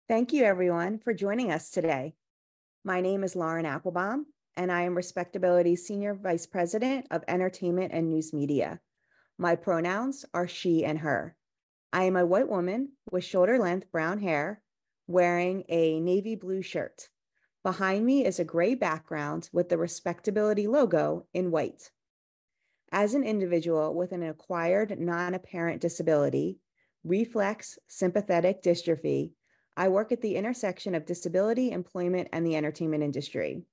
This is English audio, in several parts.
Thank you, everyone, for joining us today. My name is Lauren Applebaum, and I am Respectability's Senior Vice President of Entertainment and News Media. My pronouns are she and her. I am a white woman with shoulder-length brown hair, wearing a navy blue shirt. Behind me is a gray background with the Respectability logo in white. As an individual with an acquired non-apparent disability, reflex sympathetic dystrophy, I work at the intersection of disability, employment, and the entertainment industry,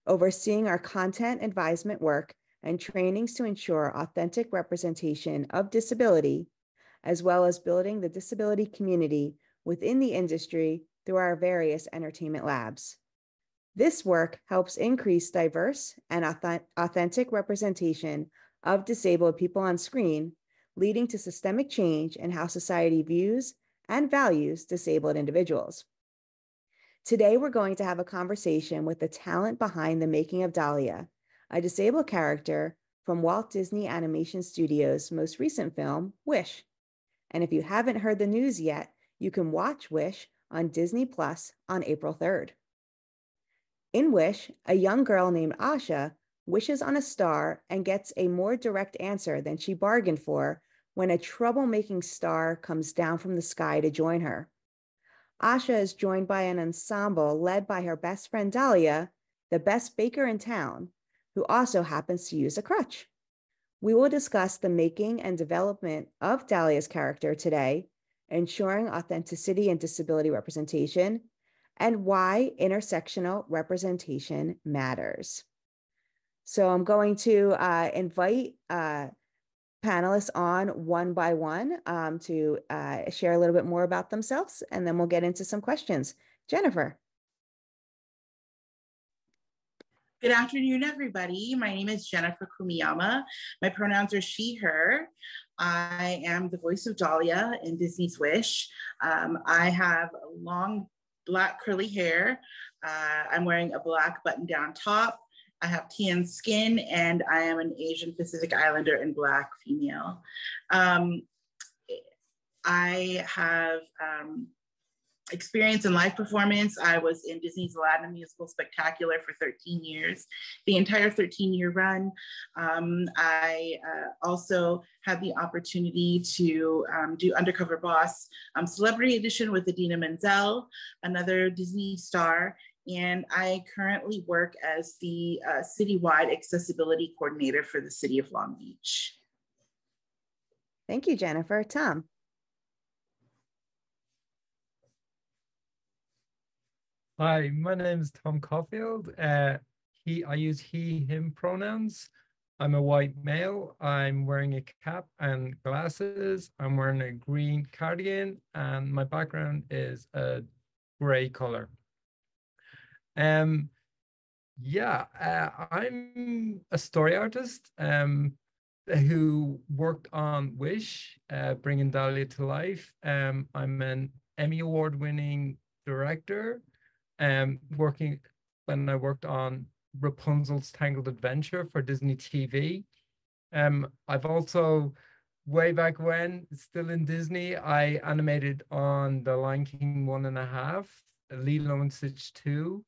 overseeing our content advisement work and trainings to ensure authentic representation of disability, as well as building the disability community within the industry through our various entertainment labs. This work helps increase diverse and authentic representation of disabled people on screen, leading to systemic change in how society views and values disabled individuals. Today, we're going to have a conversation with the talent behind the making of Dahlia, a disabled character from Walt Disney Animation Studios' most recent film, Wish. And if you haven't heard the news yet, you can watch Wish on Disney Plus on April 3rd. In Wish, a young girl named Asha wishes on a star and gets a more direct answer than she bargained for when a troublemaking star comes down from the sky to join her. Asha is joined by an ensemble led by her best friend Dahlia, the best baker in town, who also happens to use a crutch. We will discuss the making and development of Dahlia's character today, ensuring authenticity and disability representation, and why intersectional representation matters. So I'm going to invite panelists on one by one to share a little bit more about themselves, and then we'll get into some questions. Jennifer. Good afternoon, everybody. My name is Jennifer Kumiyama. My pronouns are she, her. I am the voice of Dahlia in Disney's Wish. I have long black curly hair. I'm wearing a black button-down top. I have tan skin, and I am an Asian Pacific Islander and Black female. I have experience in live performance. I was in Disney's Aladdin musical Spectacular for 13 years, the entire 13-year run. I also had the opportunity to do Undercover Boss Celebrity Edition with Idina Menzel, another Disney star. And I currently work as the citywide accessibility coordinator for the city of Long Beach. Thank you, Jennifer. Tom. Hi, my name is Tom Caulfield. I use he, him pronouns. I'm a white male. I'm wearing a cap and glasses. I'm wearing a green cardigan, and my background is a gray color. I'm a story artist who worked on Wish, bringing Dahlia to life. I'm an Emmy Award-winning director. When I worked on Rapunzel's Tangled Adventure for Disney TV. I've also, way back when, still in Disney, I animated on The Lion King 1.5, Lilo and Stitch 2,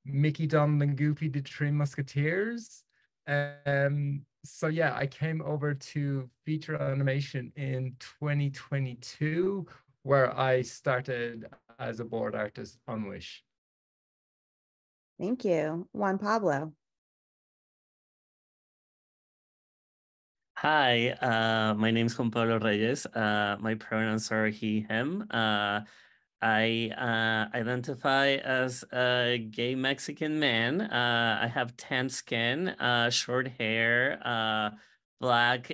Mickey, Donald, and Goofy, the Three Musketeers. So yeah, I came over to feature animation in 2022, where I started as a board artist on Wish. Thank you. Juan Pablo. Hi, my name is Juan Pablo Reyes. My pronouns are he, him. I identify as a gay Mexican man. I have tan skin, short hair, black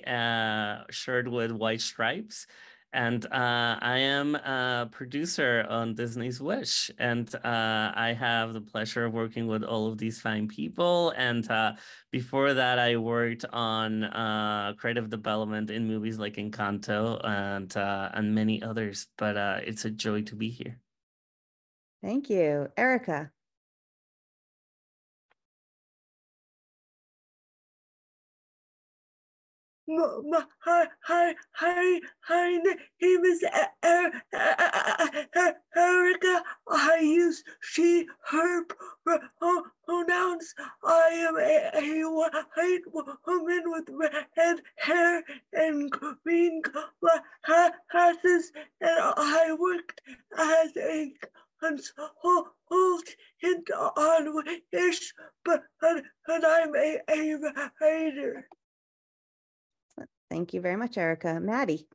shirt with white stripes. And I am a producer on Disney's Wish. And I have the pleasure of working with all of these fine people. And before that, I worked on creative development in movies like Encanto and many others. But it's a joy to be here. Thank you. Erica. Hi, name is Erica. I use she, her pronouns. I am a white woman with red hair and green glasses, and I worked as a consultant on Wish, but I'm a writer. Thank you very much, Erica. Maddie.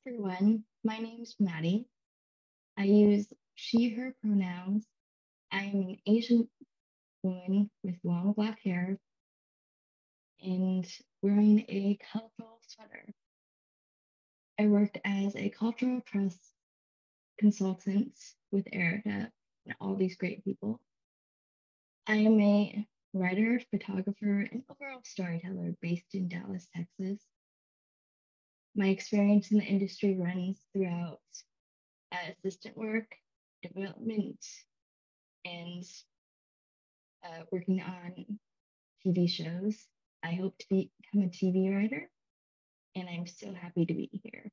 Everyone, my name's Maddie. I use she, her pronouns. I am an Asian woman with long black hair and wearing a colorful sweater. I worked as a cultural trust consultant with Erica and all these great people. I am a writer, photographer, and overall storyteller based in Dallas, Texas. My experience in the industry runs throughout assistant work, development, and working on TV shows. I hope to become a TV writer, and I'm so happy to be here.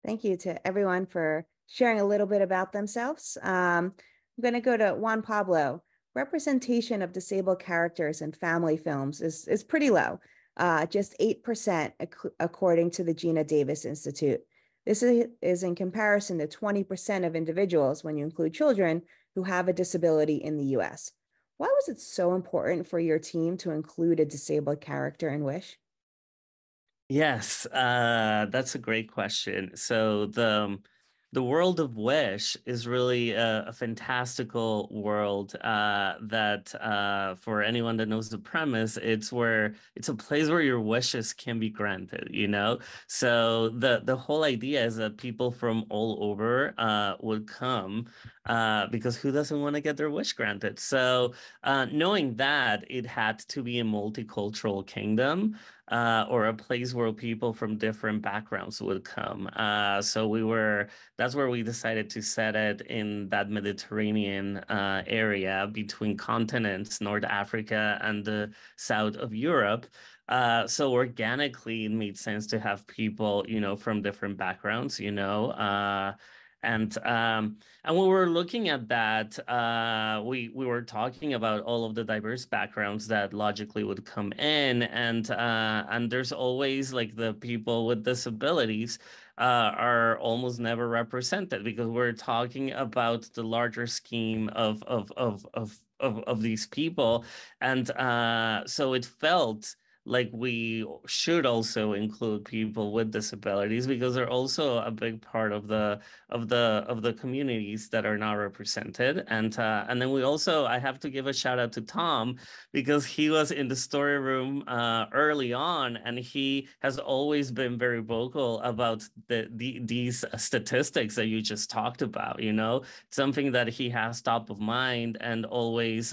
Thank you to everyone for sharing a little bit about themselves. I'm going to go to Juan Pablo. Representation of disabled characters in family films is pretty low, just 8% according to the Gina Davis Institute. This is in comparison to 20% of individuals when you include children who have a disability in the US. Why was it so important for your team to include a disabled character in Wish? Yes, that's a great question. So the world of Wish is really a fantastical world that for anyone that knows the premise, it's a place where your wishes can be granted, you know? So the whole idea is that people from all over would come because who doesn't want to get their wish granted? So knowing that it had to be a multicultural kingdom, or a place where people from different backgrounds would come. That's where we decided to set it in that Mediterranean area between continents, North Africa and the south of Europe. So organically, it made sense to have people, you know, from different backgrounds, you know, and when we were looking at that, we were talking about all of the diverse backgrounds that logically would come in, and there's always like the people with disabilities are almost never represented because we're talking about the larger scheme of these people, and so it felt like we should also include people with disabilities because they're also a big part of the communities that are not represented. And then we also, I have to give a shout out to Tom because he was in the story room early on, and he has always been very vocal about these statistics that you just talked about. You know, something that he has top of mind and always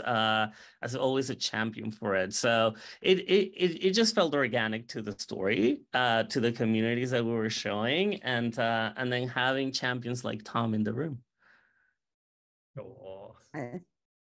as always a champion for it. So it just felt organic to the story, to the communities that we were showing, and then having champions like Tom in the room. Oh, I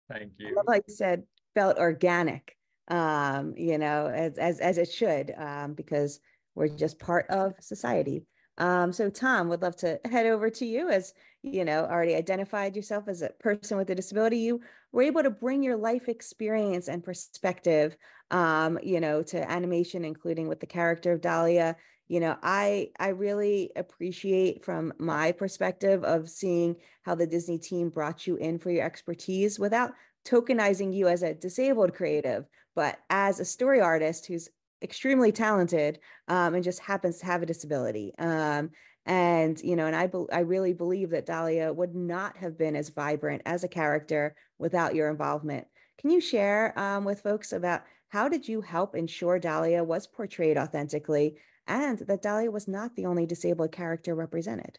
thank love you. how you said felt organic, you know, as it should, because we're just part of society. So Tom, would love to head over to you. As you know, already identified yourself as a person with a disability. You were able to bring your life experience and perspective, you know, to animation, including with the character of Dahlia. You know, I really appreciate from my perspective of seeing how the Disney team brought you in for your expertise without tokenizing you as a disabled creative, but as a story artist who's extremely talented, and just happens to have a disability. And you know, and I really believe that Dahlia would not have been as vibrant as a character without your involvement. Can you share with folks about how did you help ensure Dahlia was portrayed authentically and that Dahlia was not the only disabled character represented?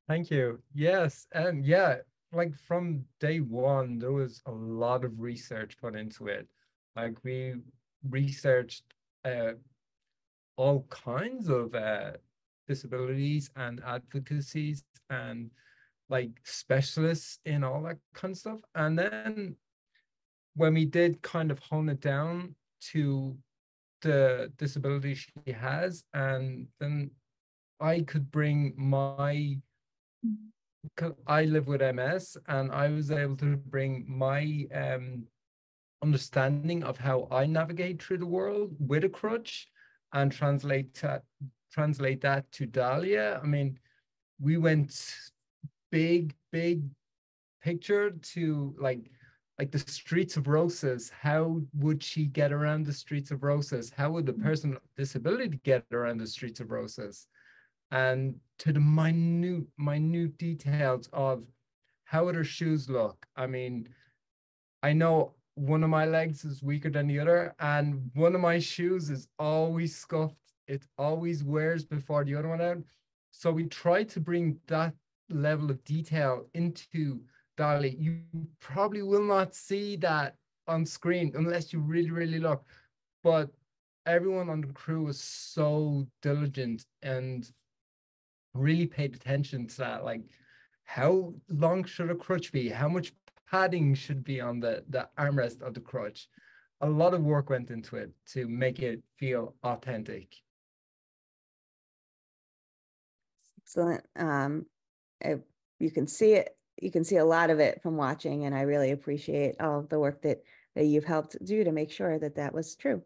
Thank you. Yes, and yeah, like from day one, there was a lot of research put into it. Like we researched all kinds of disabilities and advocacies, and like specialists in all that kind of stuff. And then when we did kind of hone it down to the disability she has, and then I could bring my, because I live with MS, and I was able to bring my understanding of how I navigate through the world with a crutch and translate that to Dahlia. I mean, we went big picture to like the streets of Rosas. How would she get around the streets of Rosas? How would the person with disability get around the streets of Rosas? And to the minute details of how would her shoes look. I mean, I know one of my legs is weaker than the other, and one of my shoes is always scuffed. It always wears before the other one out. So we try to bring that level of detail into Dolly. You probably will not see that on screen unless you really look. But everyone on the crew was so diligent and really paid attention to that. Like, how long should a crutch be? How much padding should be on the armrest of the crutch? A lot of work went into it to make it feel authentic. Excellent. You can see it. You can see a lot of it from watching, and I really appreciate all of the work that you've helped do to make sure that that was true.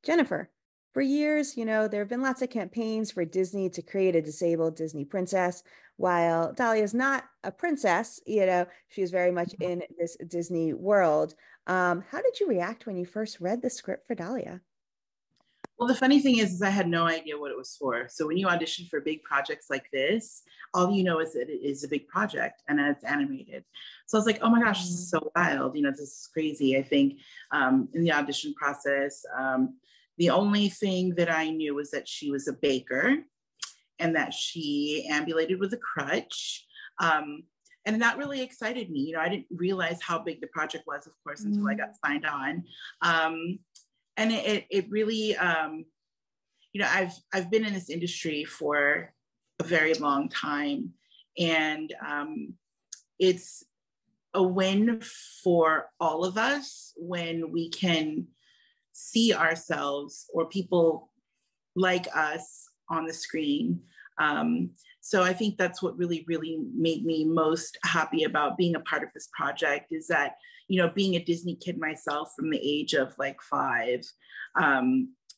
Jennifer, for years, there have been lots of campaigns for Disney to create a disabled Disney princess. While Dahlia is not a princess, she's very much in this Disney world. How did you react when you first read the script for Dahlia? Well, the funny thing is I had no idea what it was for. So when you audition for big projects like this, all you know is that it is a big project and it's animated. So I was like, oh my gosh, this is so wild. This is crazy. I think in the audition process, the only thing that I knew was that she was a baker and that she ambulated with a crutch. And that really excited me. I didn't realize how big the project was, of course, until I got signed on. And it really, I've been in this industry for a very long time, and it's a win for all of us when we can see ourselves or people like us on the screen. So I think that's what really made me most happy about being a part of this project, is that, being a Disney kid myself from the age of like 5,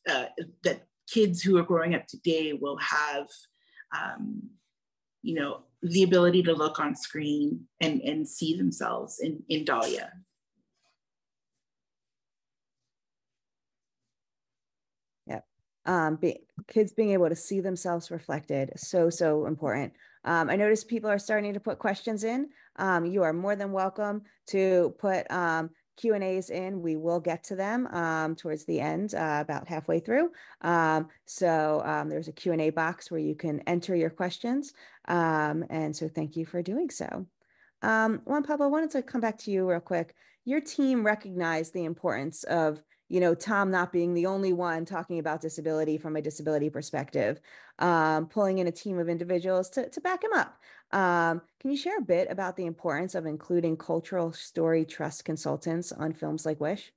that kids who are growing up today will have, the ability to look on screen and see themselves in Dahlia. Kids being able to see themselves reflected, so important. I noticed people are starting to put questions in. You are more than welcome to put Q&As in. We will get to them towards the end, about halfway through. So there's a Q&A box where you can enter your questions. And so thank you for doing so. Juan Pablo, I wanted to come back to you real quick. Your team recognized the importance of Tom not being the only one talking about disability from a disability perspective, pulling in a team of individuals to back him up. Can you share a bit about the importance of including cultural story trust consultants on films like Wish?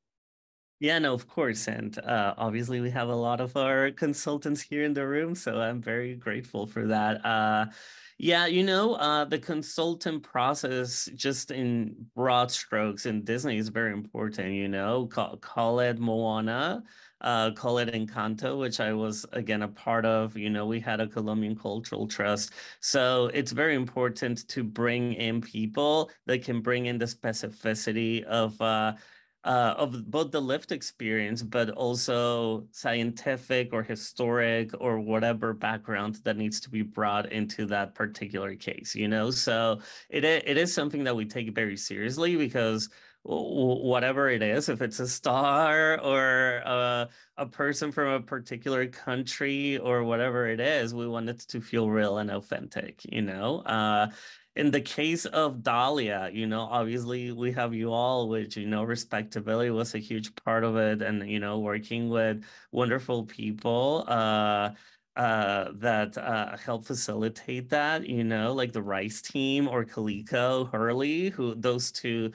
Yeah, no, of course. And obviously we have a lot of our consultants here in the room, so I'm very grateful for that. Yeah, the consultant process, just in broad strokes in Disney, is very important, call it Moana, call it Encanto, which I was, again, a part of. We had a Colombian Cultural Trust. So it's very important to bring in people that can bring in the specificity of both the lived experience, but also scientific or historic or whatever background that needs to be brought into that particular case, So it is something that we take very seriously, because whatever it is, if it's a star or a person from a particular country or whatever it is, we want it to feel real and authentic, In the case of Dahlia, obviously we have you all, which, respectability was a huge part of it. And, working with wonderful people. help facilitate that, you know, like the Rice team or Kaliko Hurley, who those two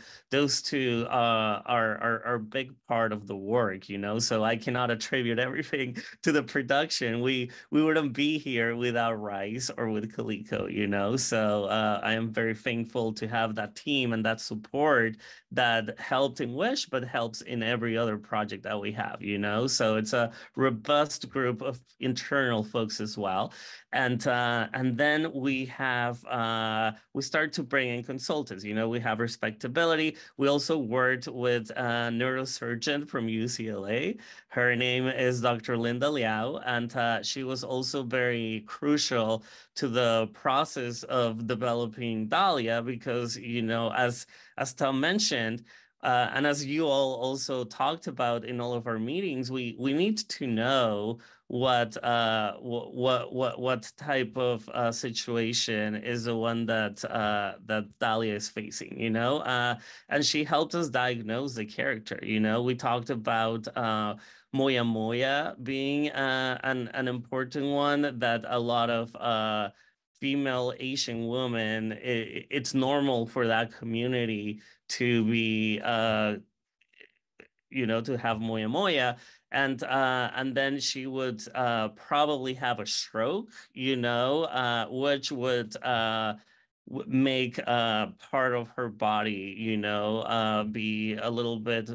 are a big part of the work, you know. So I cannot attribute everything to the production. We wouldn't be here without Rice or with Kaliko, you know. So I am very thankful to have that team and that support that helped in Wish, but helps in every other project that we have, you know. So it's a robust group of internal folks as well. And then we start to bring in consultants. You know, we have Respectability. We also worked with a neurosurgeon from UCLA. Her name is Dr. Linda Liao, and she was also very crucial to the process of developing Dahlia because, you know, as Tom mentioned, and as you all also talked about in all of our meetings, we need to know what type of situation is the one that that Dahlia is facing, you know, and she helped us diagnose the character. You know, we talked about Moya Moya being an important one that a lot of female Asian women, it's normal for that community to be you know, to have Moya Moya, and then she would probably have a stroke, you know, which would make part of her body, you know, be a little bit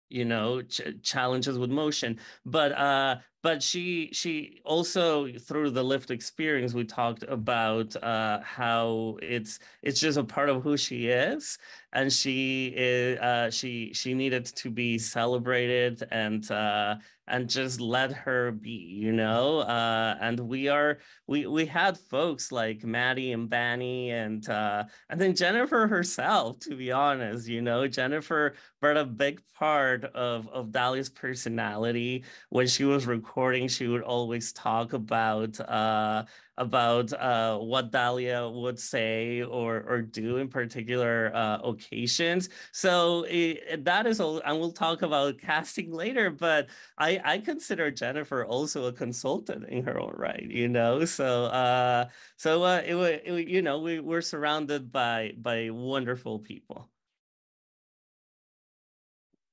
you know, challenges with motion, but she also, through the lived experience, we talked about how it's just a part of who she is, and she is she needed to be celebrated and just let her be, you know. And we had folks like Maddie and Banny and then Jennifer herself, to be honest, you know. Jennifer brought a big part of Dahlia's personality. When she was recording, she would always talk about what Dahlia would say or do in particular occasions. So that is all, and we'll talk about casting later, but I consider Jennifer also a consultant in her own right, you know. So you know, we're surrounded by wonderful people.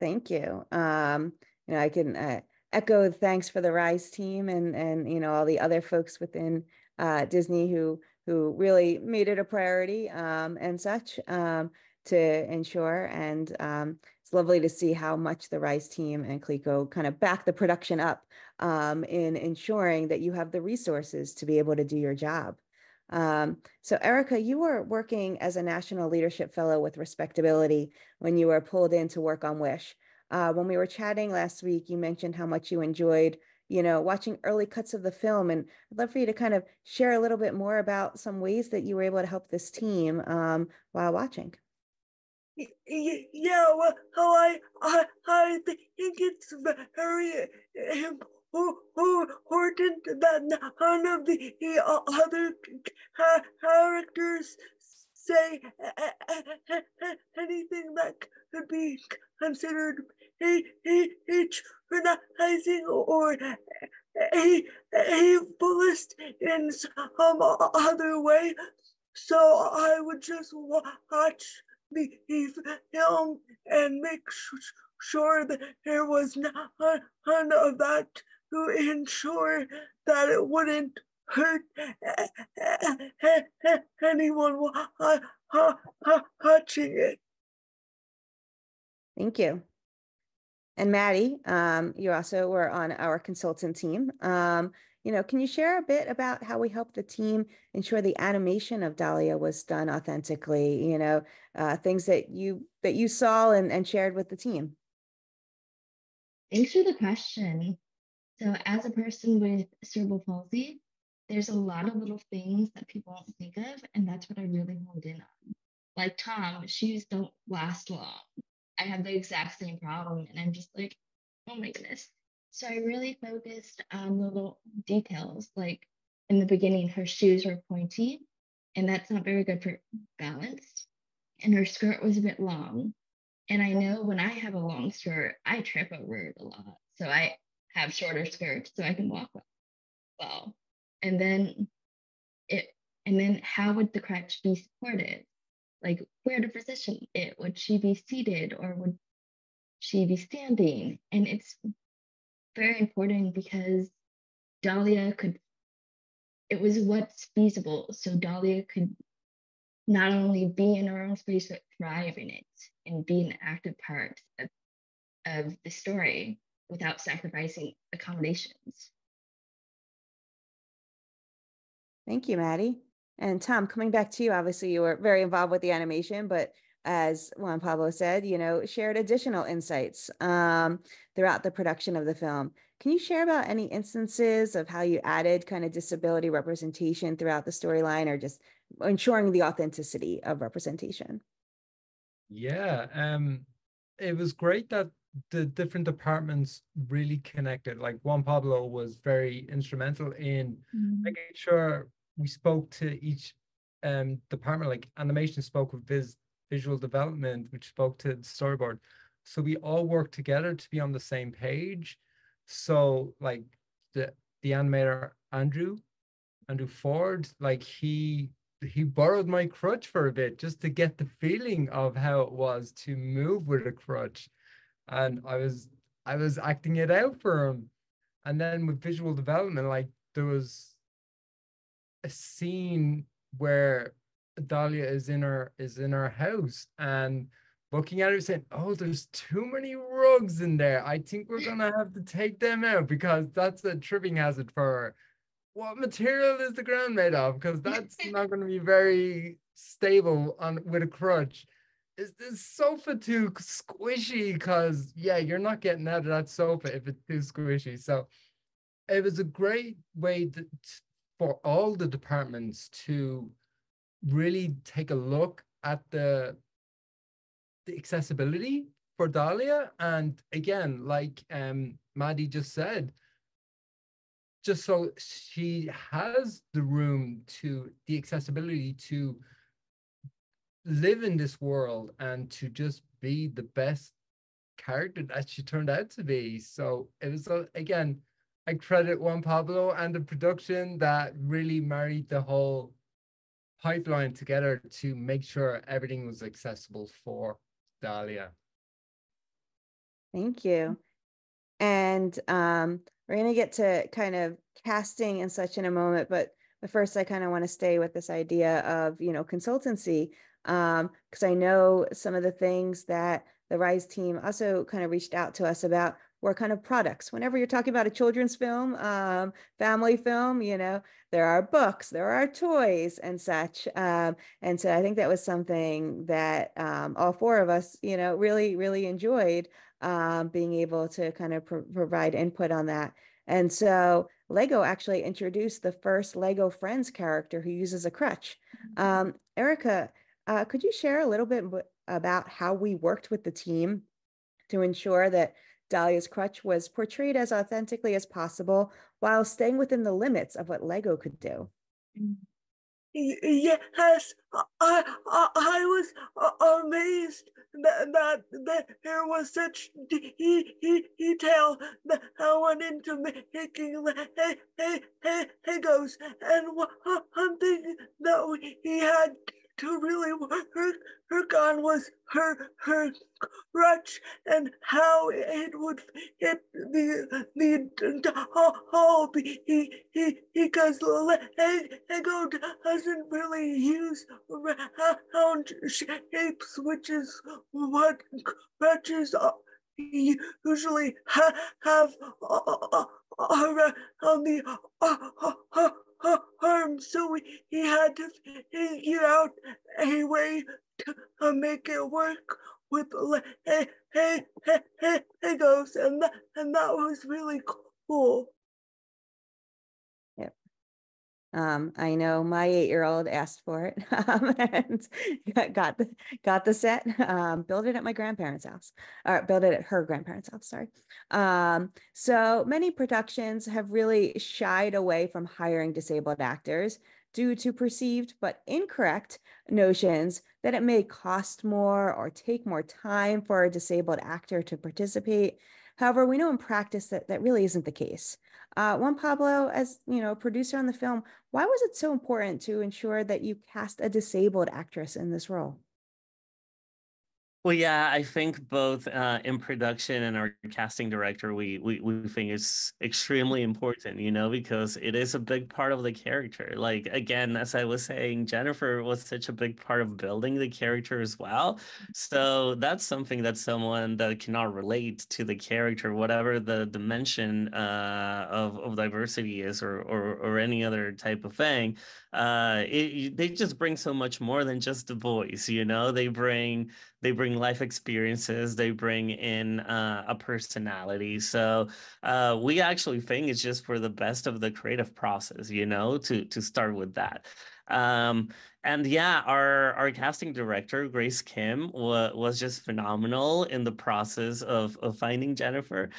Thank you. You know, I can echo thanks for the Rise team and you know, all the other folks within Disney who really made it a priority and such to ensure. And it's lovely to see how much the Rise team and Kaliko kind of back the production up in ensuring that you have the resources to be able to do your job. So Erica, you were working as a National Leadership Fellow with Respectability when you were pulled in to work on Wish. When we were chatting last week, you mentioned how much you enjoyed, you know, watching early cuts of the film, and I'd love for you to kind of share a little bit more about some ways that you were able to help this team while watching. Yeah, well, I think it's very important that none of the other characters say anything that could be considered patronizing or ableist in some other way. So I would just watch the film and make sure that there was none of that to ensure that it wouldn't hurt anyone watching it. Thank you. And Maddie, you also were on our consultant team. You know, can you share a bit about how we helped the team ensure the animation of Dahlia was done authentically? You know, things that you saw and shared with the team. Thanks for the question. So as a person with cerebral palsy, there's a lot of little things that people don't think of, and that's what I really honed in on. Like Tom, shoes don't last long. I have the exact same problem, and I'm just like, oh my goodness. So I really focused on the little details, like in the beginning, her shoes were pointy, and that's not very good for balance. And her skirt was a bit long. And I know when I have a long skirt, I trip over it a lot. So I have shorter skirts so I can walk well. well. And then how would the crutch be supported? Like, where to position it? Would she be seated or would she be standing? And it's very important because it was what's feasible. So Dahlia could not only be in her own space, but thrive in it and be an active part of the story without sacrificing accommodations. Thank you, Maddie. And Tom, coming back to you, obviously you were very involved with the animation, but as Juan Pablo said, shared additional insights throughout the production of the film. Can you share about any instances of how you added kind of disability representation throughout the storyline, or just ensuring the authenticity of representation? Yeah, it was great that the different departments really connected. Like Juan Pablo was very instrumental in making sure we spoke to each department. Like animation spoke with visual development, which spoke to the storyboard. So we all worked together to be on the same page. So like the animator Andrew Ford, like he borrowed my crutch for a bit just to get the feeling of how it was to move with a crutch. And I was acting it out for him. And then with visual development, like there was a scene where Dahlia is in her house and looking at her saying, "Oh, there's too many rugs in there. I think we're gonna have to take them out because that's a tripping hazard for her. What material is the ground made of? Because that's not going to be very stable with a crutch. Is this sofa too squishy? Because yeah, you're not getting out of that sofa if it's too squishy." So it was a great way for all the departments to really take a look at the accessibility for Dahlia. And again, like Maddie just said, just so she has the room the accessibility to live in this world and to just be the best character that she turned out to be. So it was, again, I credit Juan Pablo and the production that really married the whole pipeline together to make sure everything was accessible for Dahlia. Thank you. And we're going to get to kind of casting and such in a moment, but first I kind of want to stay with this idea of, consultancy, because I know some of the things that the RISE team also kind of reached out to us about were kind of products. Whenever you're talking about a children's film, family film, there are books, there are toys and such. And so I think that was something that all four of us, really, really enjoyed, being able to kind of provide input on that. And so Lego actually introduced the first Lego Friends character who uses a crutch. Erica, could you share a little bit about how we worked with the team to ensure that Dahlia's crutch was portrayed as authentically as possible while staying within the limits of what Lego could do? Yes, I was amazed that there was such detail that went into making Legos, and one thing that he had to really work on was her crutch and how it would fit the hole, because Lego doesn't really use round shapes, which is what crutches usually have around the arm. So he had to figure out a way to make it work with Legos, and that was really cool. Yep. I know my 8-year-old asked for it and got the set, built it at my grandparents' house, or built it at her grandparents' house, sorry. So many productions have really shied away from hiring disabled actors due to perceived but incorrect notions that it may cost more or take more time for a disabled actor to participate. However, we know in practice that that really isn't the case. Juan Pablo, as a producer on the film, why was it so important to ensure that you cast a disabled actress in this role? Well, yeah, I think both in production and our casting director, we think it's extremely important, because it is a big part of the character. Like, again, as I was saying, Jennifer was such a big part of building the character as well. So that's something that someone that cannot relate to the character, whatever the dimension of diversity is, or any other type of thing, they just bring so much more than just the voice. They bring life experiences, they bring in a personality. So we actually think it's just for the best of the creative process, to start with that. um and yeah, our casting director, Grace Kim, was just phenomenal in the process of finding Jennifer.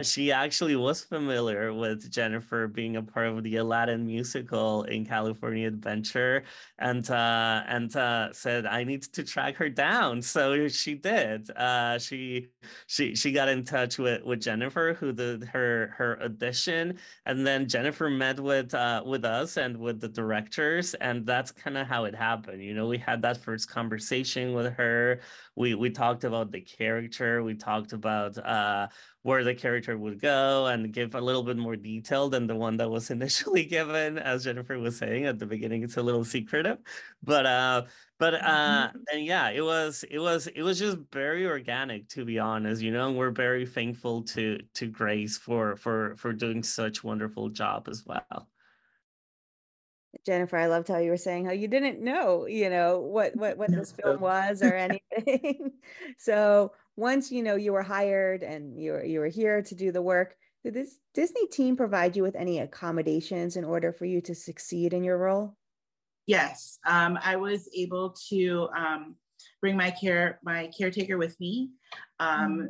She actually was familiar with Jennifer being a part of the Aladdin musical in California Adventure, and said, I need to track her down. So she did. She got in touch with Jennifer, who did her audition, and then Jennifer met with us and with the directors, and that's kind of how it happened. We had that first conversation with her. We talked about the character. We talked about where the character would go, and give a little bit more detail than the one that was initially given. As Jennifer was saying at the beginning, it's a little secretive, but and yeah, it was just very organic, to be honest. And we're very thankful to Grace for doing such wonderful job as well. Jennifer, I loved how you were saying how you didn't know, what this film was or anything. So once you were hired and you were here to do the work, did this Disney team provide you with any accommodations in order for you to succeed in your role? Yes, I was able to bring my caretaker with me,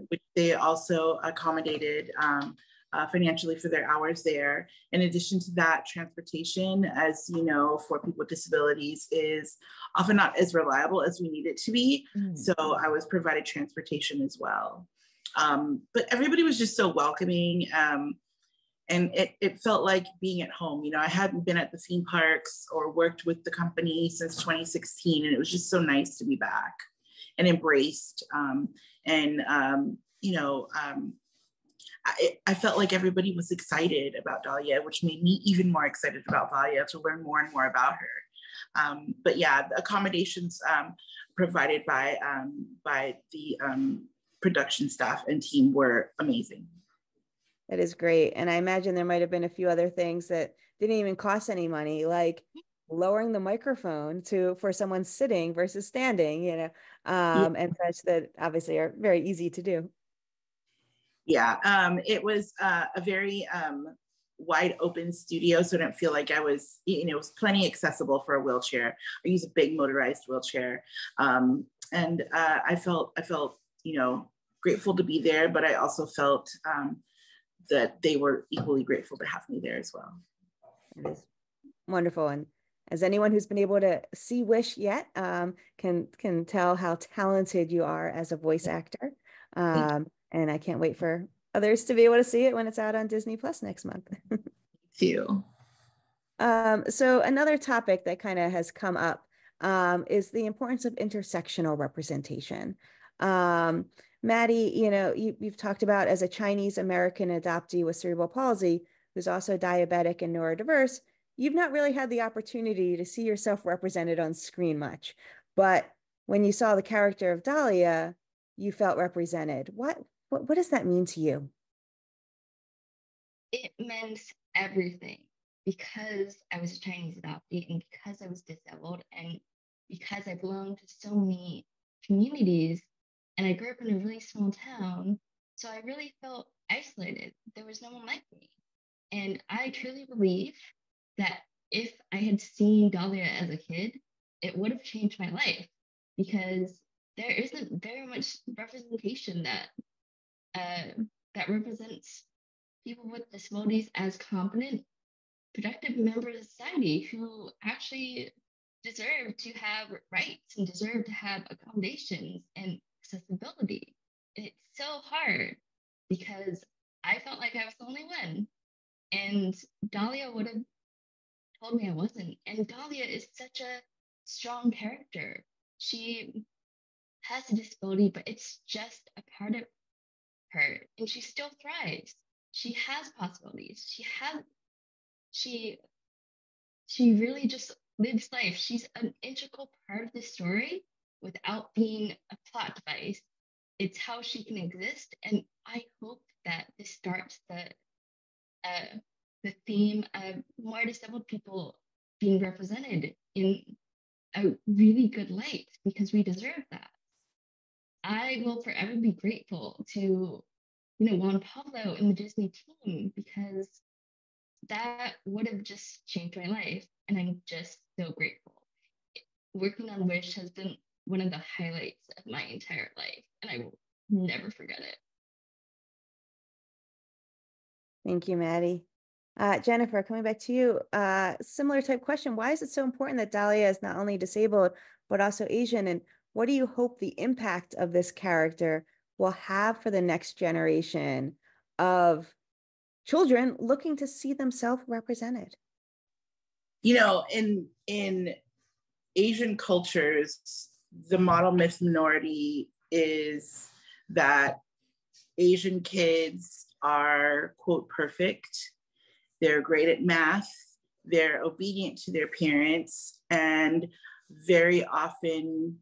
which they also accommodated financially for their hours there. In addition to that, transportation, as you know, for people with disabilities is often not as reliable as we need it to be. So I was provided transportation as well. But everybody was just so welcoming. And it felt like being at home. I hadn't been at the theme parks or worked with the company since 2016, and it was just so nice to be back and embraced. I felt like everybody was excited about Dahlia, which made me even more excited about Dahlia to learn more and more about her. But yeah, the accommodations provided by the production staff and team were amazing. That is great. And I imagine there might have been a few other things that didn't even cost any money, like lowering the microphone for someone sitting versus standing, and such that obviously are very easy to do. Yeah, it was a very wide open studio, so I don't feel like I was, it was plenty accessible for a wheelchair. I use a big motorized wheelchair. And I felt, grateful to be there, but I also felt that they were equally grateful to have me there as well. It is wonderful. And as anyone who's been able to see Wish yet can tell how talented you are as a voice actor. And I can't wait for others to be able to see it when it's out on Disney Plus next month. Thank you. So another topic that kind of has come up is the importance of intersectional representation. Maddie, you've talked about, as a Chinese American adoptee with cerebral palsy, who's also diabetic and neurodiverse, you've not really had the opportunity to see yourself represented on screen much. But when you saw the character of Dahlia, you felt represented. What does that mean to you? It meant everything, because I was a Chinese adoptee, and because I was disabled, and because I belonged to so many communities, and I grew up in a really small town. So I really felt isolated. There was no one like me. And I truly believe that if I had seen Dahlia as a kid, it would have changed my life, because there isn't very much representation that represents people with disabilities as competent, productive members of society who actually deserve to have rights and deserve to have accommodations and accessibility. It's so hard because I felt like I was the only one. And Dahlia would have told me I wasn't. And Dahlia is such a strong character. She has a disability, but it's just a part of her, and she still thrives. She has possibilities. She really just lives life. She's an integral part of the story without being a plot device. It's how she can exist, and I hope that this starts the theme of more disabled people being represented in a really good light, because we deserve that. I will forever be grateful to, Juan Pablo and the Disney team, because that would have just changed my life. And I'm just so grateful. Working on Wish has been one of the highlights of my entire life, and I will never forget it. Thank you, Maddie. Jennifer, coming back to you, similar type question. Why is it so important that Dahlia is not only disabled, but also Asian? And what do you hope the impact of this character will have for the next generation of children looking to see themselves represented? In Asian cultures, the model myth minority is that Asian kids are, quote, perfect. They're great at math. They're obedient to their parents. And very often,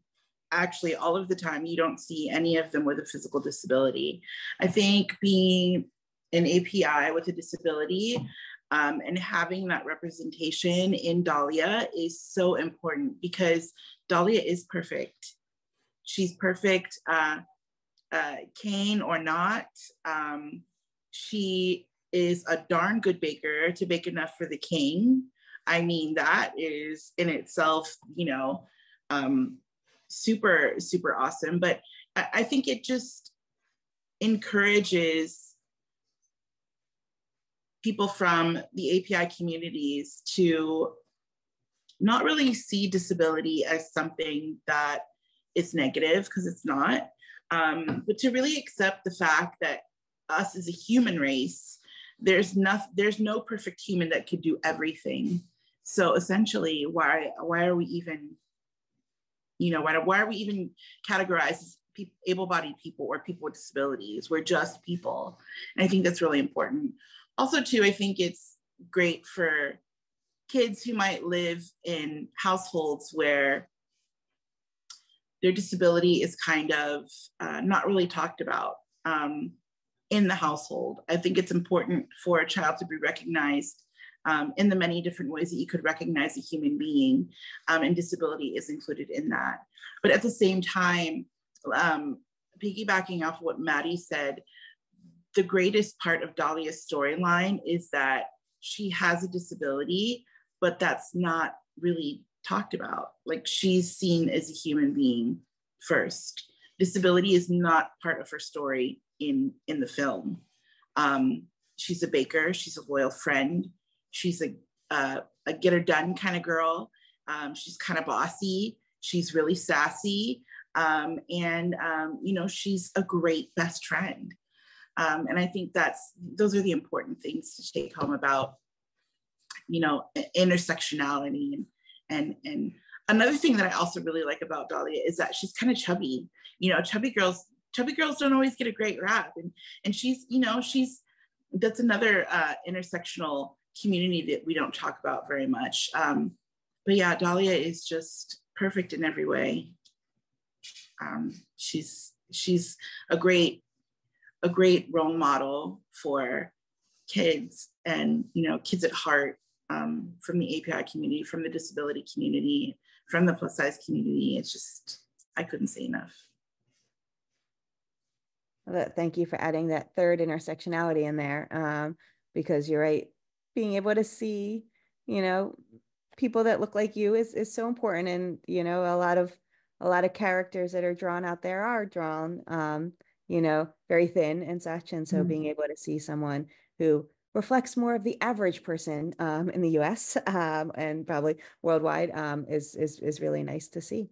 actually all of the time, you don't see any of them with a physical disability. I think being an API with a disability and having that representation in Dahlia is so important, because Dahlia is perfect. She's perfect, cane or not. She is a darn good baker to bake enough for the king. I mean, that is in itself, super, super awesome. But I think it just encourages people from the API communities to not really see disability as something that is negative, because it's not, but to really accept the fact that us as a human race, there's no perfect human that could do everything. So essentially, why are we even, why are we even categorized as able-bodied people or people with disabilities? We're just people. And I think that's really important. Also, too, I think it's great for kids who might live in households where their disability is kind of not really talked about in the household. I think it's important for a child to be recognized in the many different ways that you could recognize a human being, and disability is included in that. But at the same time, piggybacking off what Maddie said, the greatest part of Dahlia's storyline is that she has a disability, but that's not really talked about. Like, she's seen as a human being first. Disability is not part of her story in the film. She's a baker, she's a loyal friend, she's a get her done kind of girl. She's kind of bossy, she's really sassy, and she's a great best friend. And I think those are the important things to take home about, intersectionality. And another thing that I also really like about Dahlia is that she's kind of chubby. Chubby girls don't always get a great rap. And she's that's another intersectional community that we don't talk about very much. But yeah, Dahlia is just perfect in every way. She's a great role model for kids and, kids at heart, from the API community, from the disability community, from the plus size community. It's just, I couldn't say enough. Thank you for adding that third intersectionality in there, because you're right. Being able to see, people that look like you is so important. And, a lot of characters that are drawn out there are drawn, very thin and such. And so being able to see someone who reflects more of the average person in the US and probably worldwide is really nice to see.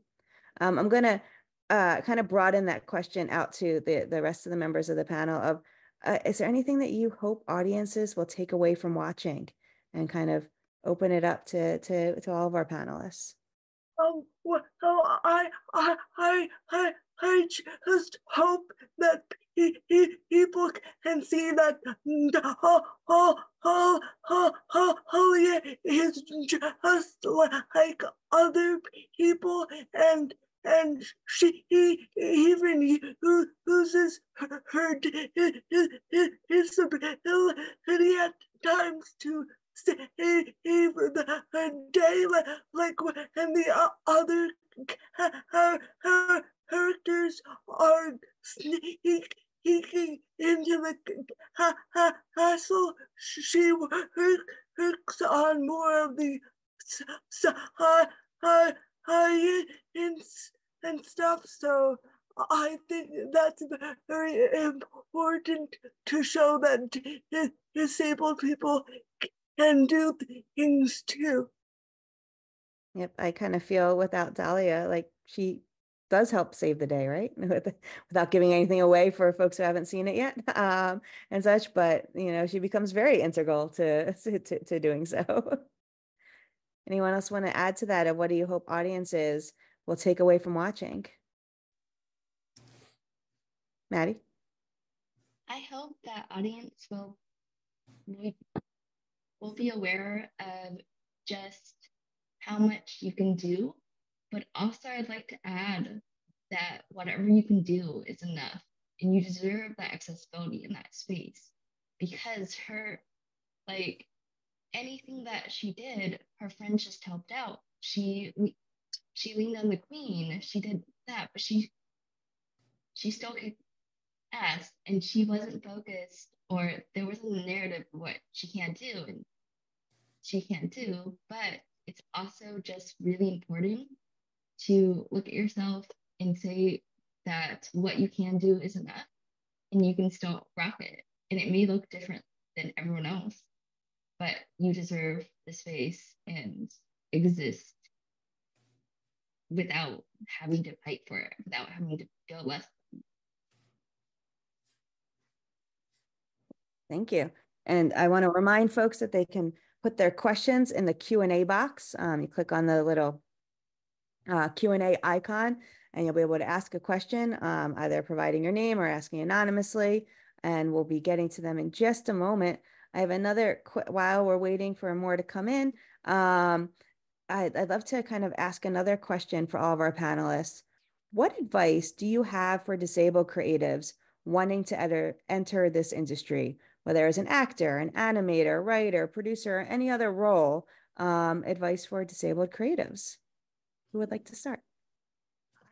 I'm going to kind of broaden that question out to the rest of the members of the panel of is there anything that you hope audiences will take away from watching and kind of open it up to all of our panelists? Well, I just hope that people can see that Holly is just like other people, and she even uses her disability at times to save the day, like when the other characters are sneaking into the castle. She works on more of the science and stuff. So I think that's very important to show that disabled people can do things too. Yep, I kind of feel without Dahlia, like she does help save the day, right? Without giving anything away for folks who haven't seen it yet, and such. But you know, she becomes very integral to doing so. Anyone else want to add to that? Or what do you hope audiences will take away from watching? Maddie? I hope that audience will be aware of just how much you can do, but also I'd like to add that whatever you can do is enough, and you deserve that accessibility in that space, because her, like, anything that she did, her friends just helped out. She leaned on the queen, she did that, but she still kicked ass, and she wasn't focused, or there wasn't a narrative of what she can't do and she can't do. But it's also just really important to look at yourself and say that what you can do is enough, and you can still rock it. And it may look different than everyone else, but you deserve the space and exist without having to fight for it, without having to feel less. Thank you. And I want to remind folks that they can put their questions in the Q&A box. You click on the little Q&A icon, and you'll be able to ask a question, either providing your name or asking anonymously, and we'll be getting to them in just a moment. I have another, while we're waiting for more to come in, I'd love to kind of ask another question for all of our panelists. What advice do you have for disabled creatives wanting to enter this industry, whether as an actor, an animator, writer, producer, or any other role? Advice for disabled creatives. Who would like to start?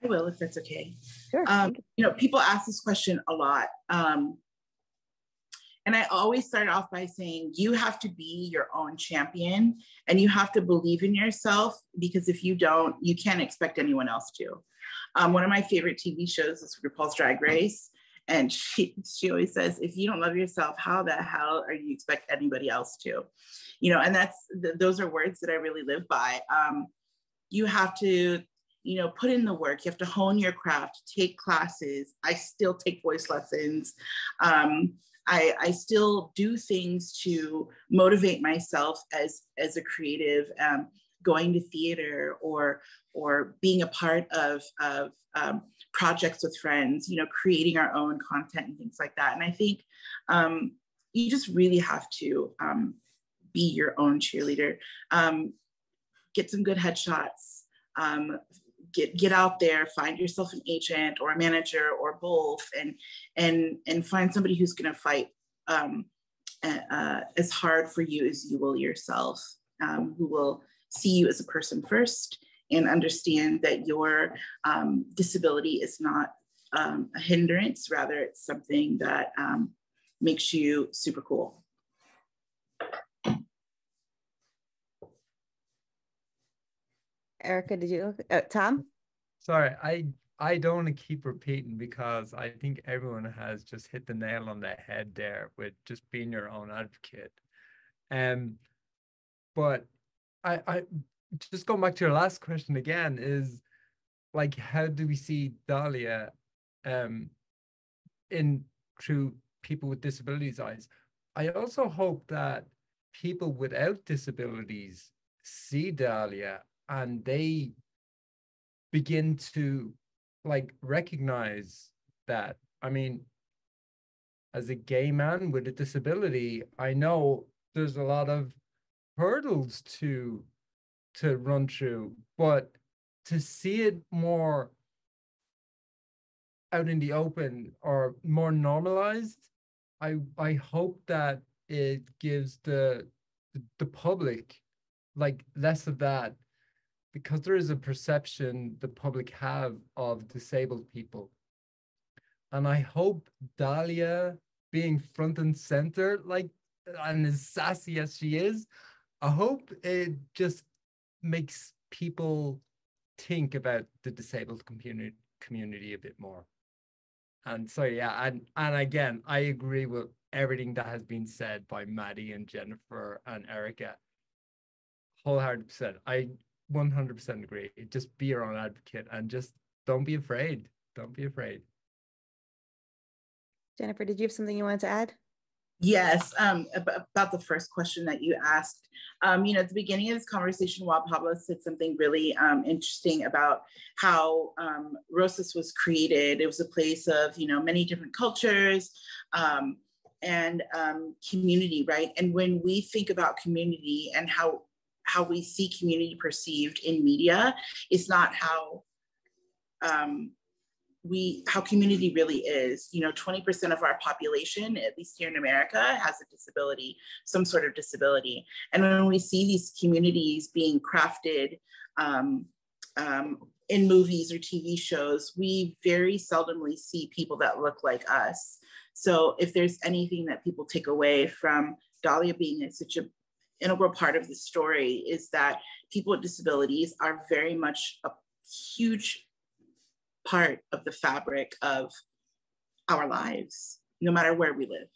I will, if that's okay. Sure. You know, people ask this question a lot. And I always start off by saying, you have to be your own champion, and you have to believe in yourself, because if you don't, you can't expect anyone else to. One of my favorite TV shows is RuPaul's Drag Race. And she always says, if you don't love yourself, how the hell are you expect anybody else to? You know, and those are words that I really live by. You have to, you know, put in the work. You have to hone your craft, take classes. I still take voice lessons. I still do things to motivate myself as a creative, going to theater or being a part of projects with friends, you know, creating our own content and things like that. And I think you just really have to be your own cheerleader. Get some good headshots. Get out there, find yourself an agent or a manager or both, and find somebody who's going to fight as hard for you as you will yourself, who will see you as a person first and understand that your disability is not a hindrance, rather it's something that makes you super cool. Erica, did you, Tom? Sorry, I don't want to keep repeating, because I think everyone has just hit the nail on the head there with just being your own advocate. But I just going back to your last question again, is like, how do we see Dahlia in through people with disabilities' eyes. I also hope that people without disabilities see Dahlia and they begin to like recognize that. I mean, as a gay man with a disability, I know there's a lot of hurdles to run through, but to see it more out in the open or more normalized, I hope that it gives the public like less of that, because there is a perception the public have of disabled people. And I hope Dahlia being front and center, like, and as sassy as she is, I hope it just makes people think about the disabled community a bit more. And so, yeah, and again, I agree with everything that has been said by Maddie and Jennifer and Erica. Wholehearted percent. I 100% agree. Just be your own advocate and just don't be afraid. Don't be afraid. Jennifer, did you have something you wanted to add? Yes, about the first question that you asked. At the beginning of this conversation, Juan Pablo said something really interesting about how Rosas was created. It was a place of, many different cultures and community, right? And when we think about community and how we see community perceived in media, it's not how community really is. 20% of our population, at least here in America, has a disability, some sort of disability. And when we see these communities being crafted in movies or TV shows, we very seldomly see people that look like us. So if there's anything that people take away from Dahlia being such an integral part of the story, is that people with disabilities are very much a huge part of the fabric of our lives, no matter where we live.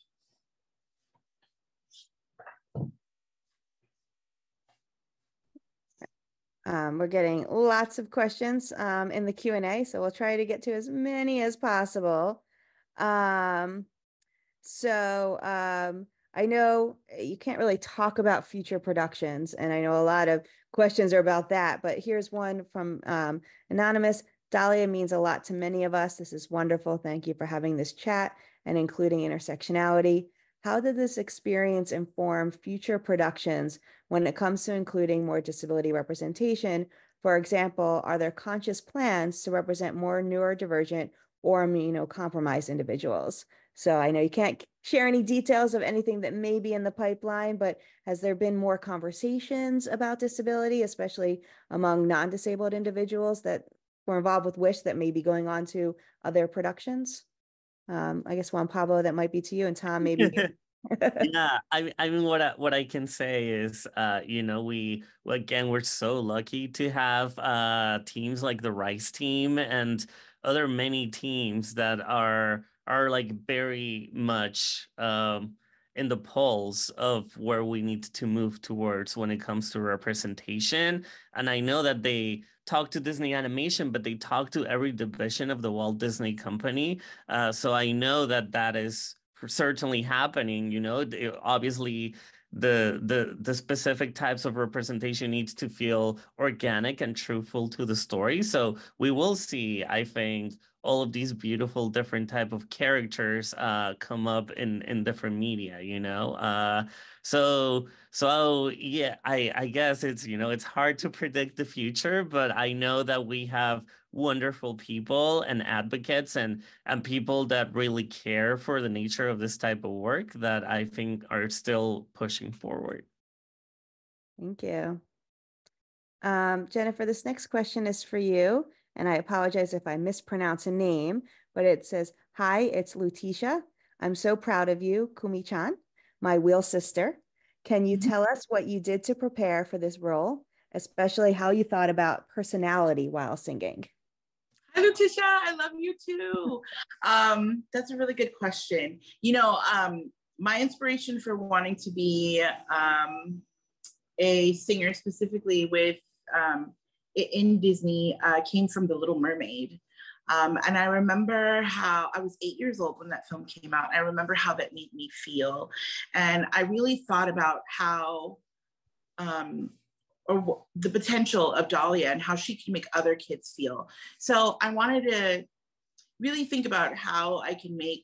We're getting lots of questions in the Q&A, so we'll try to get to as many as possible. I know you can't really talk about future productions, and I know a lot of questions are about that, but here's one from Anonymous. Dahlia means a lot to many of us. This is wonderful. Thank you for having this chat and including intersectionality. How did this experience inform future productions when it comes to including more disability representation? For example, are there conscious plans to represent more neurodivergent or immunocompromised individuals? So I know you can't share any details of anything that may be in the pipeline, but has there been more conversations about disability, especially among non-disabled individuals that were involved with Wish that may be going on to other productions? I guess Juan Pablo, that might be to you, and Tom, maybe. Yeah, I mean, what I can say is, we're so lucky to have teams like the Rice team and other many teams that are like very much in the pulse of where we need to move towards when it comes to representation. And I know that they talk to Disney Animation, but they talk to every division of the Walt Disney Company. So I know that is certainly happening. Obviously the specific types of representation needs to feel organic and truthful to the story. So we will see, I think, all of these beautiful different type of characters come up in different media, so yeah, I guess it's, it's hard to predict the future, but I know that we have wonderful people and advocates and people that really care for the nature of this type of work that I think are still pushing forward. Thank you. Jennifer, this next question is for you, and I apologize if I mispronounce a name, but it says, "Hi, it's Lutisha. I'm so proud of you, Kumi-chan, my wheel sister. Can you tell us what you did to prepare for this role, especially how you thought about personality while singing?" Hi, Lutisha. I love you too. That's a really good question. My inspiration for wanting to be a singer, specifically with in Disney, came from The Little Mermaid. And I remember how I was 8 years old when that film came out. I remember how that made me feel. And I really thought about how, or the potential of Dahlia and how she can make other kids feel. So I wanted to really think about how I can make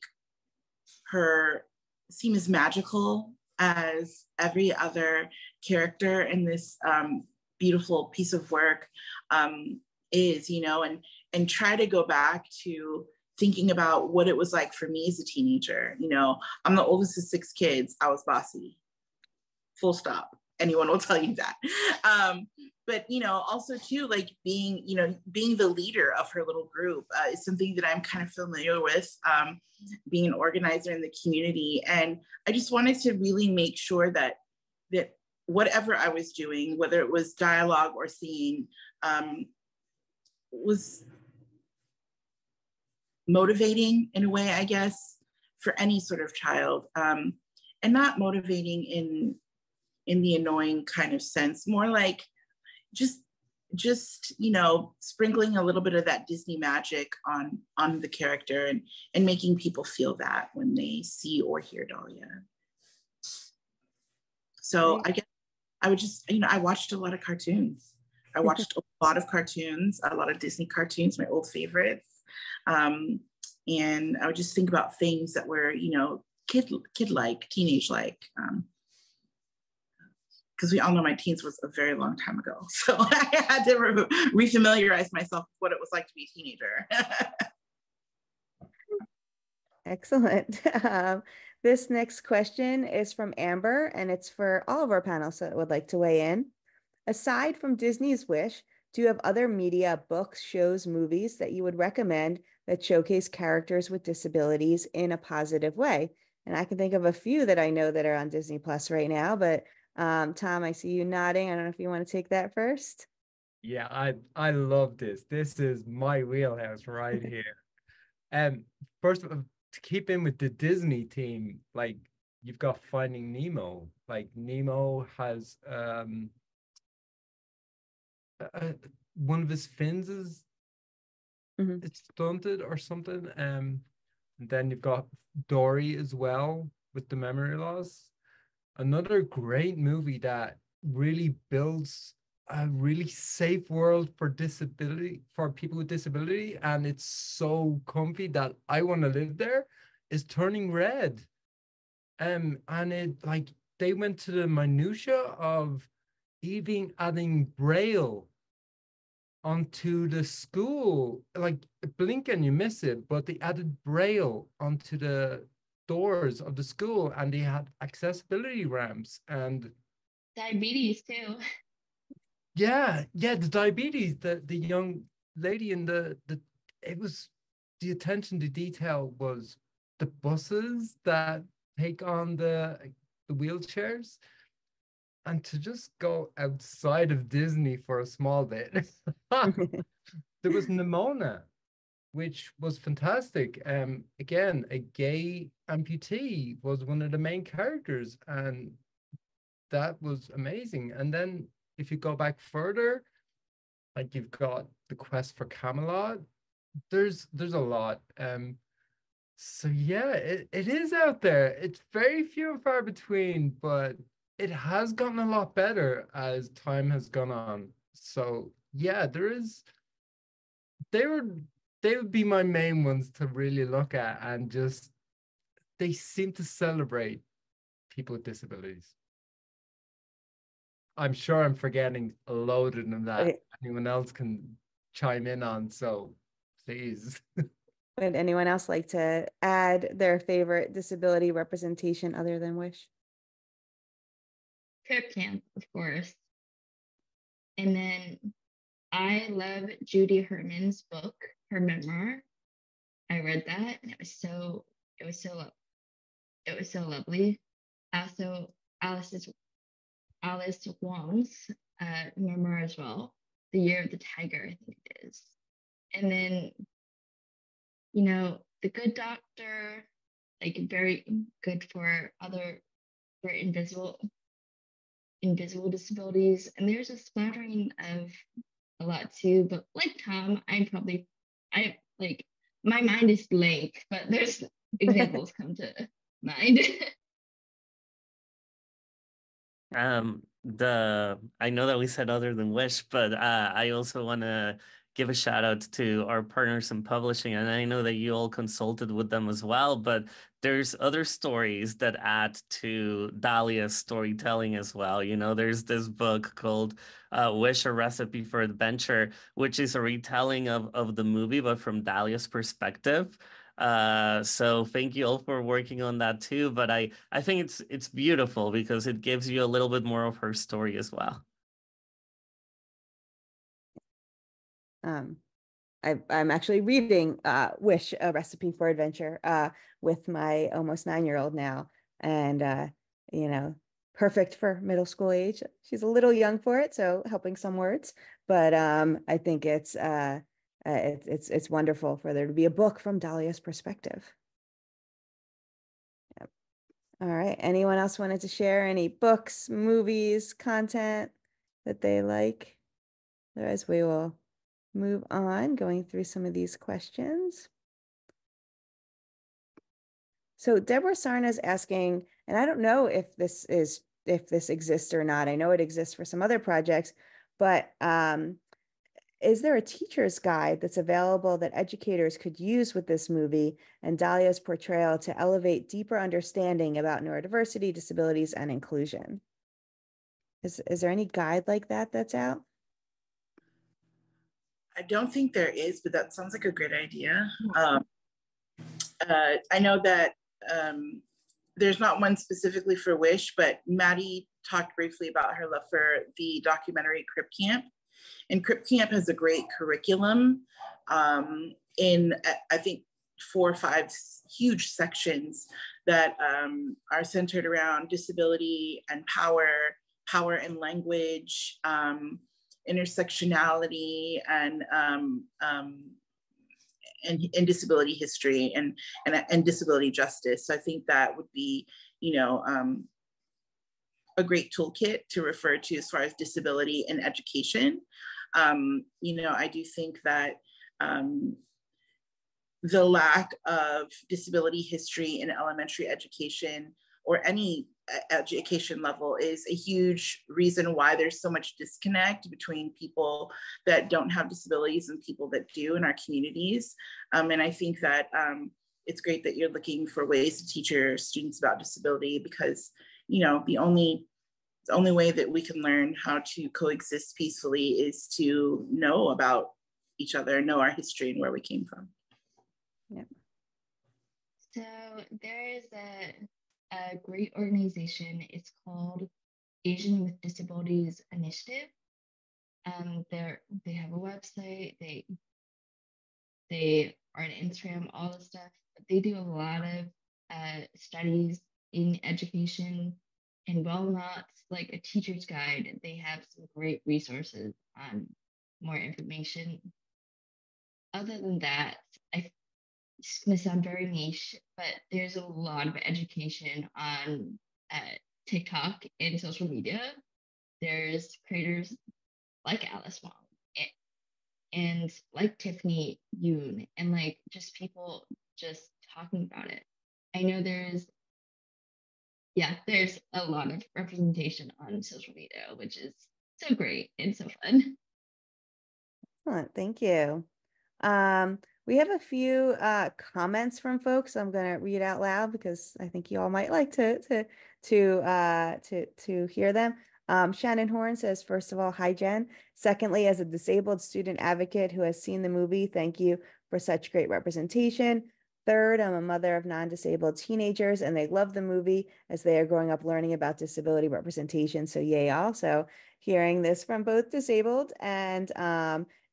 her seem as magical as every other character in this beautiful piece of work is, you know, and try to go back to thinking about what it was like for me as a teenager. You know, I'm the oldest of 6 kids. I was bossy, full stop. Anyone will tell you that. But, you know, also too, like being the leader of her little group is something that I'm kind of familiar with, being an organizer in the community. And I just wanted to really make sure that whatever I was doing, whether it was dialogue or singing, was motivating in a way, I guess, for any sort of child, and not motivating in the annoying kind of sense, more like just you know, sprinkling a little bit of that Disney magic on the character and making people feel that when they see or hear Dahlia. So I guess I would just, you know, I watched a lot of cartoons. I watched a lot of cartoons, a lot of Disney cartoons, my old favorites. And I would just think about things that were, you know, kid-like, teenage-like. Because we all know my teens was a very long time ago. So I had to refamiliarize myself with what it was like to be a teenager. Excellent. This next question is from Amber, and it's for all of our panelists that would like to weigh in. Aside from Disney's Wish, do you have other media, books, shows, movies that you would recommend that showcase characters with disabilities in a positive way? And I can think of a few that I know that are on Disney Plus right now, but Tom, I see you nodding. I don't know if you want to take that first. Yeah, I love this. This is my wheelhouse right here. First of all, to keep in with the Disney theme, like you've got Finding Nemo. Like Nemo has one of his fins is it's stunted or something. And then you've got Dory as well with the memory loss. Another great movie that really builds a really safe world for people with disability, and it's so comfy that I want to live there, is Turning Red. And it, like, they went to the minutia of even adding Braille onto the school. Like, blink and you miss it, but they added Braille onto the doors of the school, and they had accessibility ramps and diabetes too. Yeah, the diabetes, the young lady in the it was, the attention to detail was the buses that take on the wheelchairs, and to just go outside of Disney for a small bit. There was Nimona, which was fantastic. Again, a gay amputee was one of the main characters, and that was amazing. And then if you go back further, like you've got The Quest for Camelot, there's a lot. So yeah, it is out there. It's very few and far between, but it has gotten a lot better as time has gone on. So yeah, they would be my main ones to really look at, and just they seem to celebrate people with disabilities. I'm sure I'm forgetting a load of them that anyone else can chime in on, so please. Would anyone else like to add their favorite disability representation other than Wish? Crip Camp, of course. And then I love Judy Herman's book, her memoir. I read that and it was so lovely. Also, Alice Wong's memoir as well, The Year of the Tiger, I think it is. And then, you know, The Good Doctor, like very good for invisible disabilities. And there's a smattering of a lot too, but like Tom, Like my mind is blank, but there's examples come to mind. I know that we said other than Wish, but I also want to give a shout out to our partners in publishing, and I know that you all consulted with them as well, but there's other stories that add to Dahlia's storytelling as well. You know, there's this book called Wish: A Recipe for Adventure, which is a retelling of the movie, but from Dahlia's perspective. So thank you all for working on that too. But I think it's beautiful because it gives you a little bit more of her story as well. I'm actually reading Wish: A Recipe for Adventure with my almost 9-year-old now, and you know, perfect for middle school age. She's a little young for it, so helping some words, but I think it's wonderful for there to be a book from Dahlia's perspective. Yep. All right. Anyone else wanted to share any books, movies, content that they like? Otherwise, we will move on, going through some of these questions. So Deborah Sarna is asking, and I don't know if this exists or not. I know it exists for some other projects, but is there a teacher's guide that's available that educators could use with this movie and Dahlia's portrayal to elevate deeper understanding about neurodiversity, disabilities, and inclusion? Is there any guide like that that's out? I don't think there is, but that sounds like a great idea. I know that there's not one specifically for Wish, but Maddie talked briefly about her love for the documentary Crip Camp. And Crip Camp has a great curriculum in, I think, 4 or 5 huge sections that are centered around disability and power and language, intersectionality, and disability history and disability justice. So I think that would be, a great toolkit to refer to as far as disability and education. I do think that the lack of disability history in elementary education or any education level is a huge reason why there's so much disconnect between people that don't have disabilities and people that do in our communities. And I think that it's great that you're looking for ways to teach your students about disability, because the only way that we can learn how to coexist peacefully is to know about each other, know our history and where we came from. Yeah. So there is a great organization. It's called Asian with Disabilities Initiative. They have a website. They are on Instagram, all the stuff. They do a lot of studies in education, and while not like a teacher's guide, they have some great resources on more information. Other than that, it's going to sound very niche, but there's a lot of education on TikTok and social media. There's creators like Alice Wong and like Tiffany Yoon, and like just people just talking about it. I know there's a lot of representation on social media, which is so great and so fun. Excellent, thank you. We have a few comments from folks I'm going to read out loud because I think you all might like to hear them. Shannon Horn says, first of all, hi, Jen. Secondly, as a disabled student advocate who has seen the movie, thank you for such great representation. Third, I'm a mother of non-disabled teenagers, and they love the movie as they are growing up learning about disability representation. So yay, also hearing this from both disabled and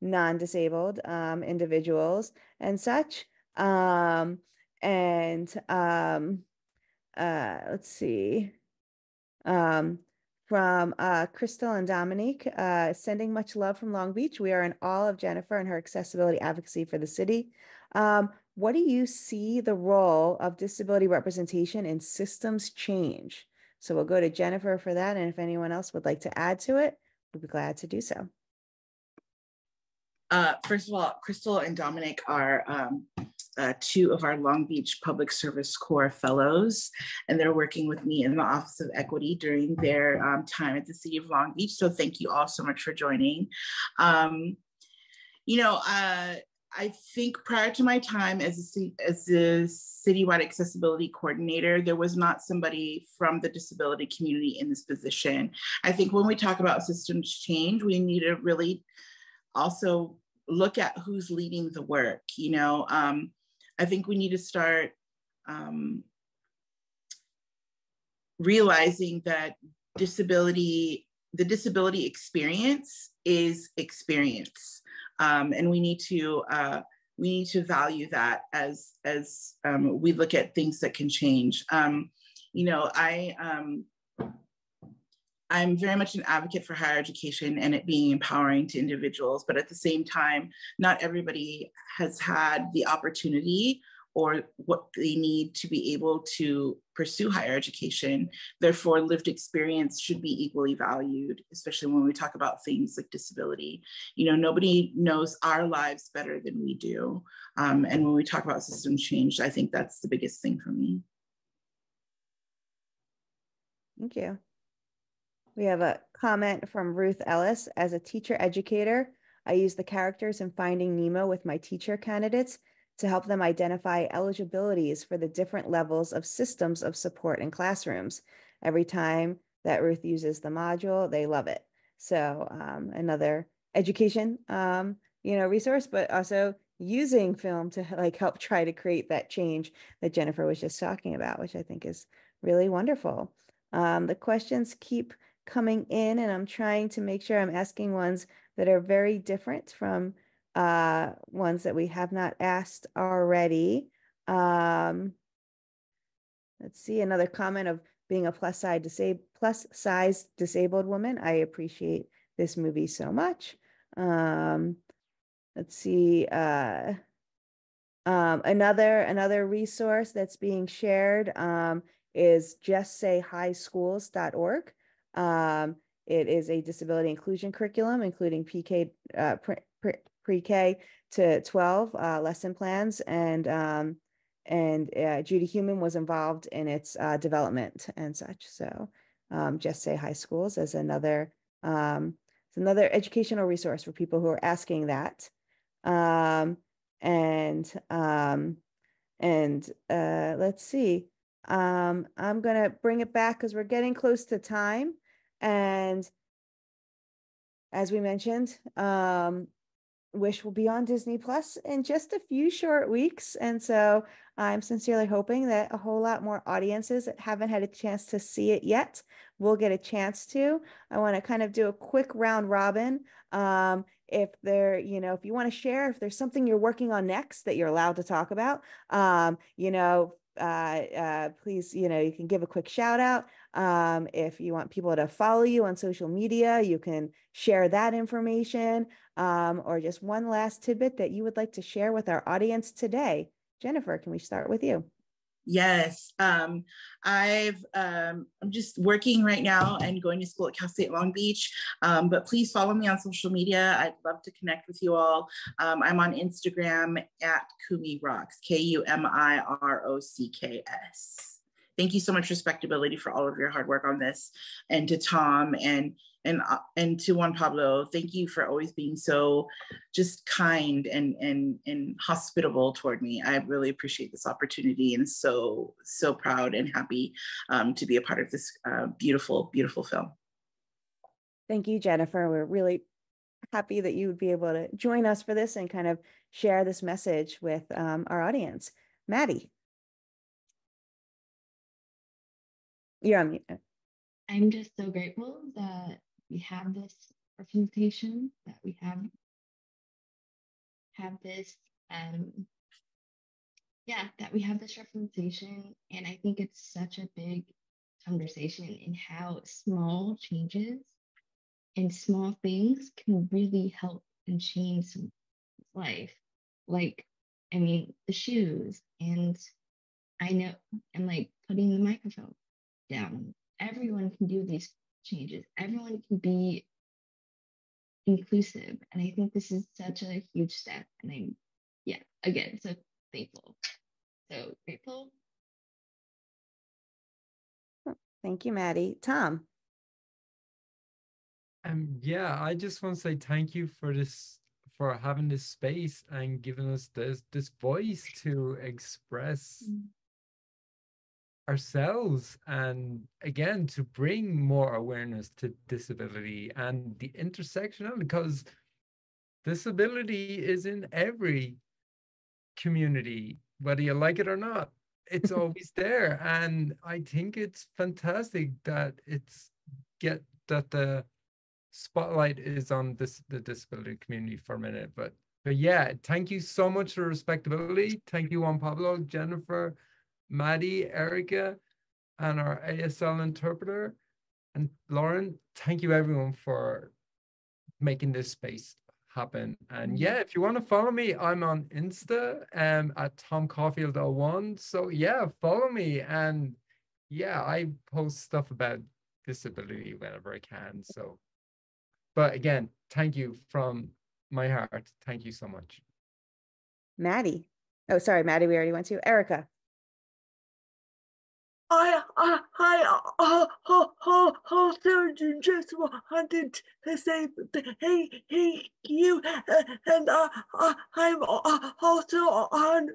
non-disabled individuals and such. Let's see. From Crystal and Dominique, sending much love from Long Beach. We are in awe of Jennifer and her accessibility advocacy for the city. What do you see the role of disability representation in systems change? So we'll go to Jennifer for that. And if anyone else would like to add to it, we'd be glad to do so. First of all, Crystal and Dominic are two of our Long Beach Public Service Corps fellows, and they're working with me in the Office of Equity during their time at the City of Long Beach. So thank you all so much for joining. I think prior to my time as a citywide accessibility coordinator, there was not somebody from the disability community in this position. I think when we talk about systems change, we need to really also look at who's leading the work. I think we need to start realizing that the disability experience is experience. And we need to value that as we look at things that can change. I'm very much an advocate for higher education and it being empowering to individuals, but at the same time, not everybody has had the opportunity or what they need to be able to pursue higher education. Therefore, lived experience should be equally valued, especially when we talk about things like disability. Nobody knows our lives better than we do. And when we talk about system change, I think that's the biggest thing for me. Thank you. We have a comment from Ruth Ellis. As a teacher educator, I use the characters in Finding Nemo with my teacher candidates to help them identify eligibilities for the different levels of systems of support in classrooms. Every time that Ruth uses the module, they love it. So another education, resource, but also using film to help try to create that change that Jennifer was just talking about, which I think is really wonderful. The questions keep coming in, and I'm trying to make sure I'm asking ones that are very different from ones that we have not asked already. Let's see, another comment of being a plus size disabled woman. I appreciate this movie so much. Let's see, another resource that's being shared is justsayhighschools.org. It is a disability inclusion curriculum, including pre-K to 12 lesson plans, and Judy Human was involved in its development and such. So Just Say High Schools is another educational resource for people who are asking that. Let's see. I'm gonna bring it back because we're getting close to time. And as we mentioned, Wish will be on Disney Plus in just a few short weeks. And so I'm sincerely hoping that a whole lot more audiences that haven't had a chance to see it yet will get a chance to. I want to kind of do a quick round robin. If if you want to share, if there's something you're working on next that you're allowed to talk about, please, you can give a quick shout out. If you want people to follow you on social media, you can share that information, or just one last tidbit that you would like to share with our audience today. Jennifer, can we start with you? Yes, I'm just working right now and going to school at Cal State Long Beach, but please follow me on social media. I'd love to connect with you all. I'm on Instagram at Kumi Rocks, KUMIROCKS. Thank you so much, Respectability, for all of your hard work on this, and to Tom and to Juan Pablo. Thank you for always being so just kind and hospitable toward me. I really appreciate this opportunity and so proud and happy to be a part of this beautiful, beautiful film. Thank you, Jennifer. We're really happy that you would be able to join us for this and kind of share this message with our audience. Maddie. You're on mute. I'm just so grateful that we have this representation, that we have this, that we have this representation. And I think it's such a big conversation in how small changes and small things can really help and change someone's life. Like, the shoes, and I know, and putting the microphone down. Everyone can do these changes. Everyone can be inclusive. And I think this is such a huge step. And again, so thankful. So grateful. Thank you, Maddie. Tom. Yeah, I just want to say thank you for this, for having this space and giving us this voice to express ourselves, and again to bring more awareness to disability and the intersectionality, because disability is in every community, whether you like it or not. It's always there, and I think it's fantastic that the spotlight is on the disability community for a minute. But yeah, thank you so much for Respectability. Thank you, Juan Pablo, Jennifer, Maddie, Erica, and our ASL interpreter. And Lauren, thank you everyone for making this space happen. And yeah, if you want to follow me, I'm on Insta at Tom Caulfield01. So yeah, follow me. And yeah, I post stuff about disability whenever I can. So, but again, thank you from my heart. Thank you so much. Maddie. Oh, sorry, Maddie, we already went to. Erica. I also just wanted to say hey you, and I'm also on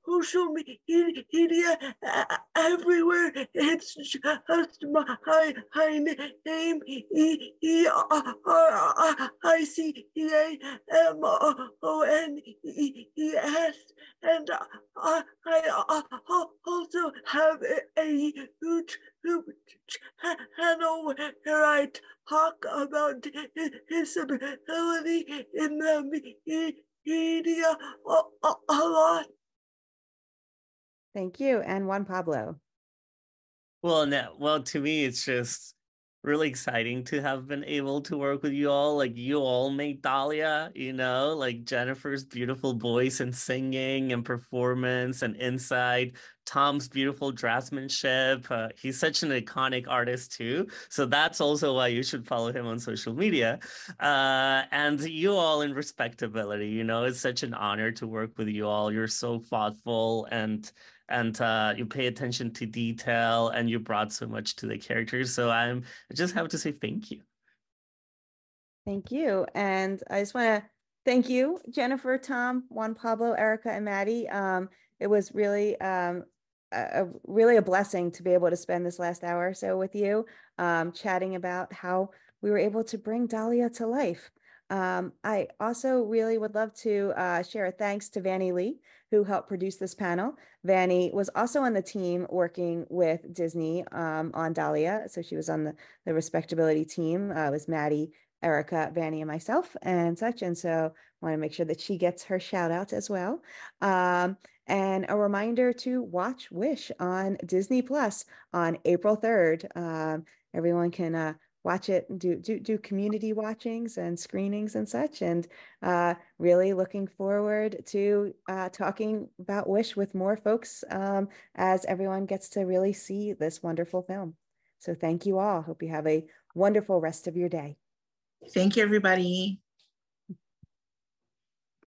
social media everywhere. It's just my name, ERICAMONES, and I also have a YouTube channel where I talk about disability in the media a lot. Thank you. And Juan Pablo. Well, to me, it's just really exciting to have been able to work with you all. Like, you all make Dahlia, like Jennifer's beautiful voice and singing and performance and insight, Tom's beautiful draftsmanship. He's such an iconic artist too. So that's also why you should follow him on social media. And you all in Respectability, it's such an honor to work with you all. You're so thoughtful and you pay attention to detail, and you brought so much to the characters. So I just have to say thank you. Thank you. And I just want to thank you, Jennifer, Tom, Juan Pablo, Erica, and Maddie. It was really really a blessing to be able to spend this last hour or so with you, chatting about how we were able to bring Dahlia to life. I also really would love to share a thanks to Vanny Lee, who helped produce this panel. Vanny was also on the team working with Disney on Dahlia. So she was on the Respectability team. It was Maddie, Erica, Vanny, and myself and such. And so I want to make sure that she gets her shout out as well. And a reminder to watch Wish on Disney Plus on April 3rd. Everyone can watch it, do community watchings and screenings and such, and really looking forward to talking about Wish with more folks as everyone gets to really see this wonderful film. So thank you all. Hope you have a wonderful rest of your day. Thank you, everybody.